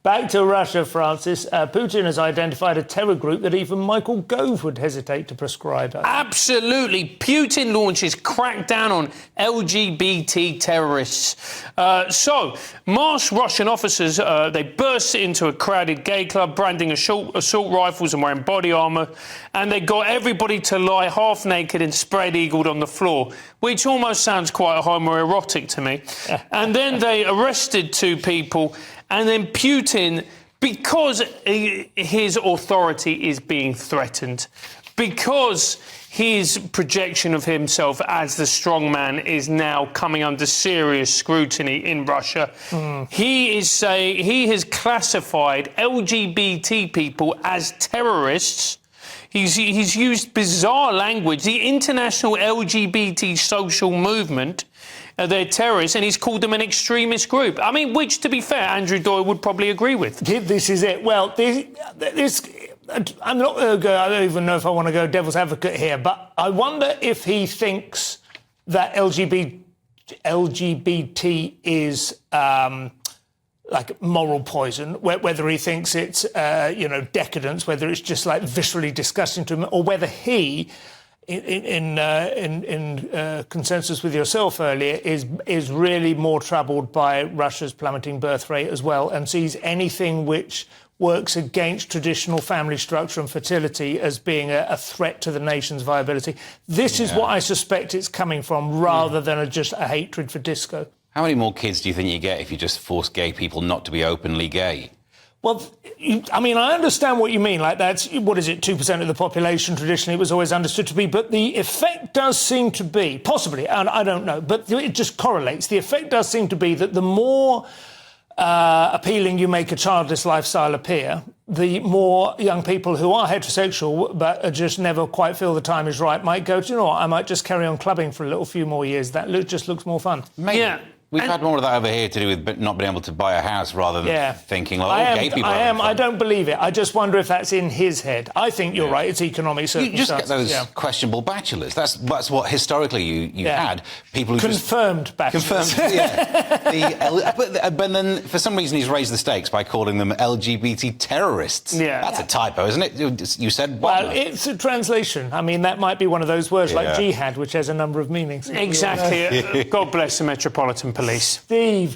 Back to Russia, Francis. Putin has identified a terror group that even Michael Gove would hesitate to prescribe. Absolutely. Putin launches crackdown on LGBT terrorists. So, masked Russian officers, they burst into a crowded gay club, branding assault rifles and wearing body armour, and they got everybody to lie half naked and spread-eagled on the floor, which almost sounds quite homoerotic to me. And then they arrested 2 people. And then Putin, because his authority is being threatened, because his projection of himself as the strong man is now coming under serious scrutiny in Russia, he has classified LGBT people as terrorists. He's used bizarre language. The international LGBT social movement, they're terrorists, and he's called them an extremist group. I mean, which, to be fair, Andrew Doyle would probably agree with. This is it. Well, I'm not going to go, I don't even know if I want to go devil's advocate here, but I wonder if he thinks that LGBT is like moral poison, whether he thinks it's, decadence, whether it's just like viscerally disgusting to him, or whether he, in consensus with yourself earlier, is really more troubled by Russia's plummeting birth rate as well, and sees anything which works against traditional family structure and fertility as being a threat to the nation's viability. This is what I suspect it's coming from, rather than just a hatred for disco. How many more kids do you think you get if you just force gay people not to be openly gay? Well, I understand what you mean. Like, that's, 2% of the population traditionally it was always understood to be. But the effect does seem to be, possibly, and I don't know, but it just correlates. The effect does seem to be that the more appealing you make a childless lifestyle appear, the more young people who are heterosexual but just never quite feel the time is right might go, do you know what, I might just carry on clubbing for a few more years. That just looks more fun. Maybe. Yeah. We've had more of that over here to do with not being able to buy a house, rather than thinking, gay people I don't believe it. I just wonder if that's in his head. I think you're right. It's economic circumstances. You just get those questionable bachelors. That's what historically you had. People who confirmed bachelors. But then, for some reason, he's raised the stakes by calling them LGBT terrorists. Yeah. That's a typo, isn't it? You said... Well, it's a translation. I mean, that might be one of those words like jihad, which has a number of meanings. Exactly. God bless the Metropolitan Police. Steve.